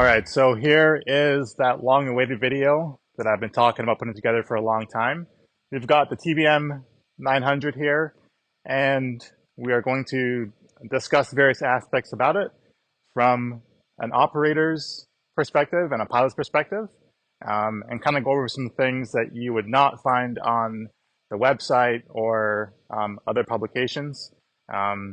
All right, so here is that long-awaited video that I've been talking about putting together for a long time. We've got the TBM 900 here, and we are going to discuss various aspects about it from an operator's perspective and a pilot's perspective, and kind of go over some things that you would not find on the website or other publications.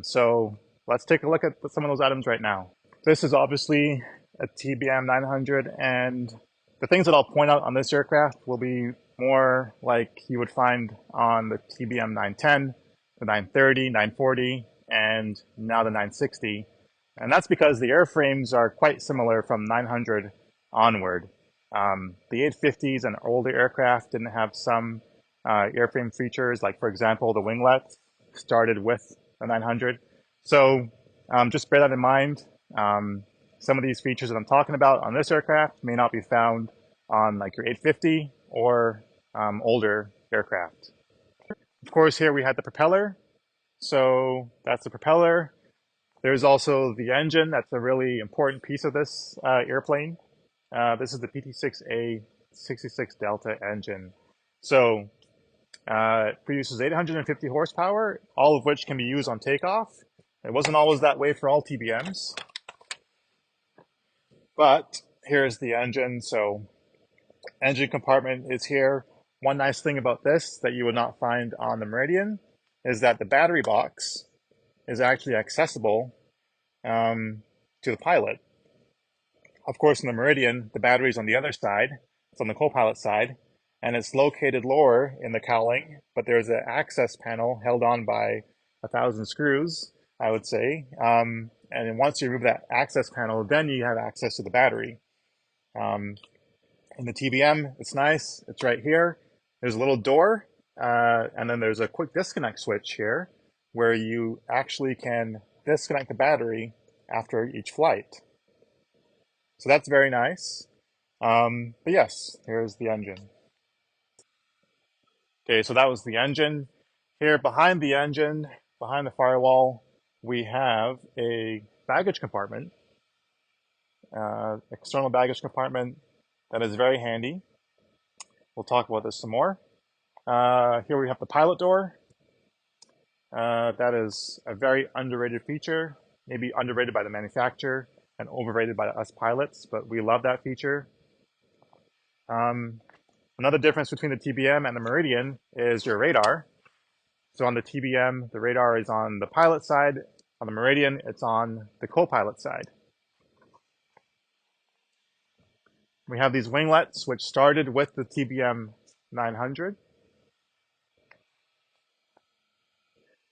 So let's take a look at some of those items right now. This is obviously a TBM 900, and the things that I'll point out on this aircraft will be more like you would find on the TBM 910, the 930, 940, and now the 960. And that's because the airframes are quite similar from 900 onward. The 850s and older aircraft didn't have some airframe features, like for example, the winglets started with the 900. So just bear that in mind. Some of these features that I'm talking about on this aircraft may not be found on like your 850 or older aircraft. Of course, here we had the propeller. So that's the propeller. There's also the engine. That's a really important piece of this airplane. This is the PT6A 66 Delta engine. So it produces 850 horsepower, all of which can be used on takeoff. It wasn't always that way for all TBMs. But here's the engine. So engine compartment is here. One nice thing about this that you would not find on the Meridian is that the battery box is actually accessible to the pilot. Of course, in the Meridian, the battery is on the other side. It's on the co-pilot side, and it's located lower in the cowling, but there's an access panel held on by 1,000 screws, I would say. And then once you remove that access panel, then you have access to the battery. In the TBM, it's nice. It's right here. There's a little door, and then there's a quick disconnect switch here where you actually can disconnect the battery after each flight. So that's very nice. But yes, here's the engine. Okay, so that was the engine. Here behind the engine, behind the firewall, we have a baggage compartment, external baggage compartment that is very handy. We'll talk about this some more. Here we have the pilot door. That is a very underrated feature, maybe underrated by the manufacturer and overrated by us pilots, but we love that feature. Another difference between the TBM and the Meridian is your radar. So on the TBM, the radar is on the pilot side. On the Meridian, it's on the co-pilot side. We have these winglets, which started with the TBM 900.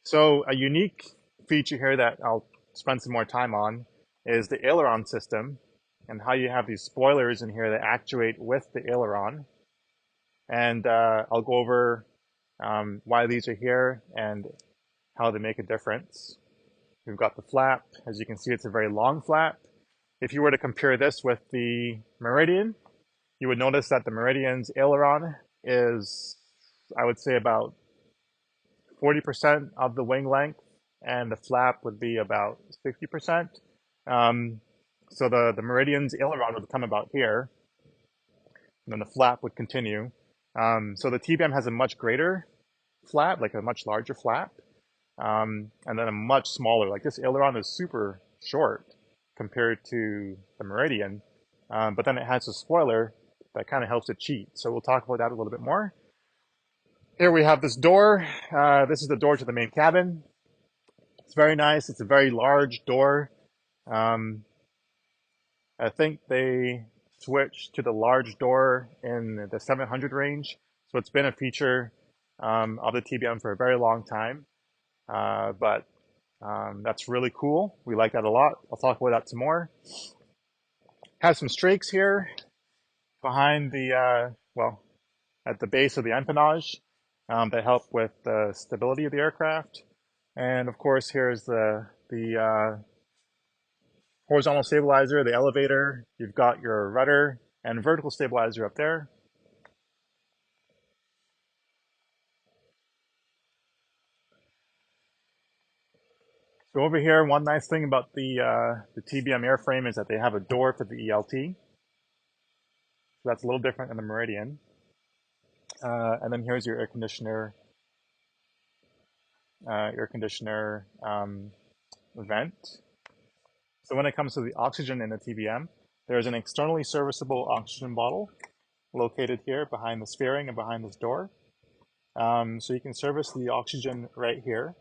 So a unique feature here that I'll spend some more time on is the aileron system and how you have these spoilers in here that actuate with the aileron. And I'll go over why these are here and how they make a difference. We've got the flap. As you can see, it's a very long flap. If you were to compare this with the Meridian, you would notice that the Meridian's aileron is, I would say, about 40% of the wing length, and the flap would be about 60%. So the Meridian's aileron would come about here, and then the flap would continue. So the TBM has a much greater flap, like a much larger flap, and then a much smaller, like this aileron is super short compared to the Meridian, but then it has a spoiler that kind of helps it cheat. So we'll talk about that a little bit more. Here we have this door. This is the door to the main cabin. It's very nice. It's a very large door. I think they switched to the large door in the 700 range. So it's been a feature of the TBM for a very long time. But that's really cool. We like that a lot. I'll talk about that some more. Have some strakes here behind the, well, at the base of the empennage that help with the stability of the aircraft. And of course, here's the horizontal stabilizer, the elevator. You've got your rudder and vertical stabilizer up there. So over here, one nice thing about the TBM airframe is that they have a door for the ELT. So that's a little different than the Meridian. And then here's your air conditioner vent. So when it comes to the oxygen in the TBM, there's an externally serviceable oxygen bottle located here behind this fairing and behind this door. So you can service the oxygen right here.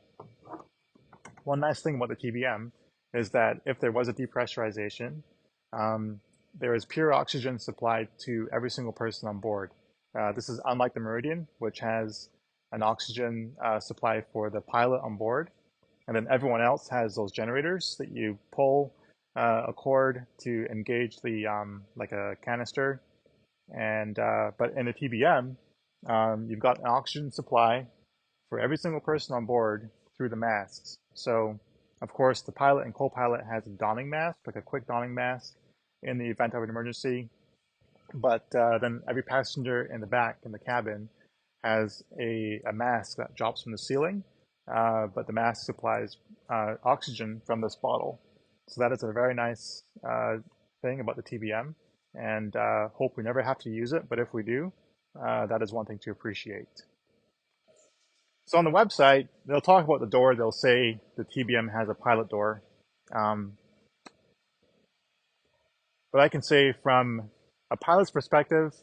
One nice thing about the TBM is that if there was a depressurization, there is pure oxygen supplied to every single person on board. This is unlike the Meridian, which has an oxygen supply for the pilot on board, and then everyone else has those generators that you pull a cord to engage the like a canister. And but in the TBM, you've got an oxygen supply for every single person on board through the masks. So, of course, the pilot and co-pilot has a donning mask, like a quick donning mask, in the event of an emergency. But then every passenger in the back in the cabin has a mask that drops from the ceiling, but the mask supplies oxygen from this bottle. So that is a very nice thing about the TBM, and hope we never have to use it, but if we do, that is one thing to appreciate. So on the website, they'll talk about the door. They'll say the TBM has a pilot door. But I can say from a pilot's perspective,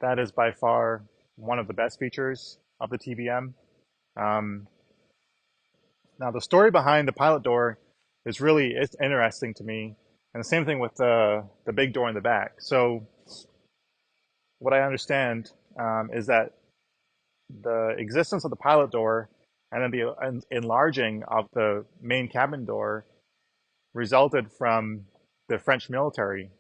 that is by far one of the best features of the TBM. Now the story behind the pilot door is really it's interesting to me. And the same thing with the big door in the back. So what I understand is that the existence of the pilot door and then the enlarging of the main cabin door resulted from the French military.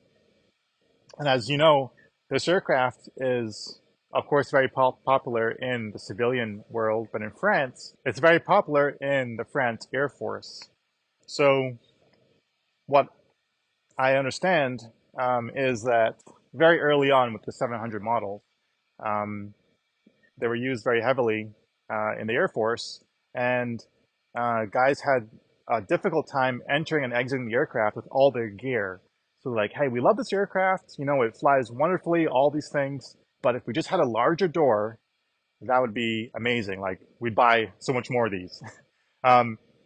And as you know, this aircraft is, of course, very popular in the civilian world, but in France, it's very popular in the French Air Force. So what I understand is that very early on with the 700 models, they were used very heavily in the Air Force, and guys had a difficult time entering and exiting the aircraft with all their gear. So like, hey, we love this aircraft, you know, it flies wonderfully, all these things, but if we just had a larger door, that would be amazing. Like, we'd buy so much more of these.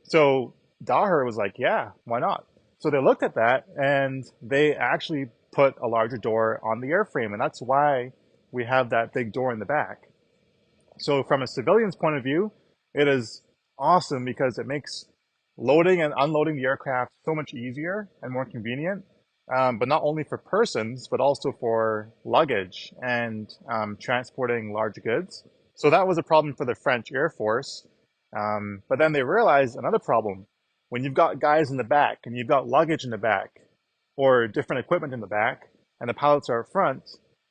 So Daher was like, yeah, why not? So they looked at that, and they actually put a larger door on the airframe, and that's why we have that big door in the back. So from a civilian's point of view, it is awesome because it makes loading and unloading the aircraft so much easier and more convenient, but not only for persons, but also for luggage and transporting large goods. So that was a problem for the French Air Force. But then they realized another problem. When you've got guys in the back and you've got luggage in the back or different equipment in the back and the pilots are up front,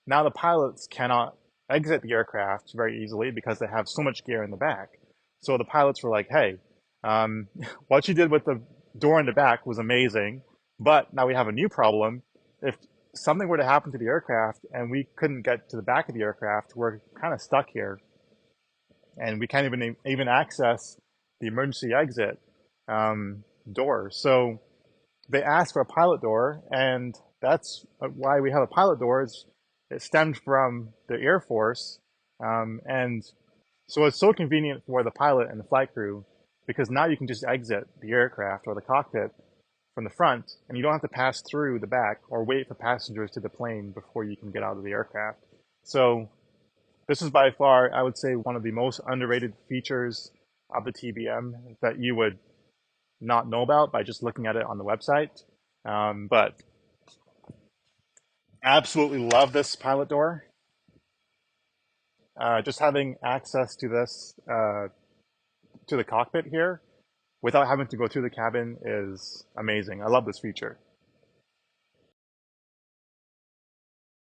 now the pilots cannot exit the aircraft very easily because they have so much gear in the back. So the pilots were like, hey, what you did with the door in the back was amazing, but now we have a new problem. If something were to happen to the aircraft and we couldn't get to the back of the aircraft, we're kind of stuck here. And we can't even access the emergency exit door. So they asked for a pilot door, and that's why we have a pilot door. It stemmed from the Air Force, and so it's so convenient for the pilot and the flight crew because now you can just exit the aircraft or the cockpit from the front, and you don't have to pass through the back or wait for passengers to the plane before you can get out of the aircraft. So this is by far, I would say, one of the most underrated features of the TBM that you would not know about by just looking at it on the website. But absolutely love this pilot door. Just having access to this, to the cockpit here, without having to go through the cabin is amazing. I love this feature.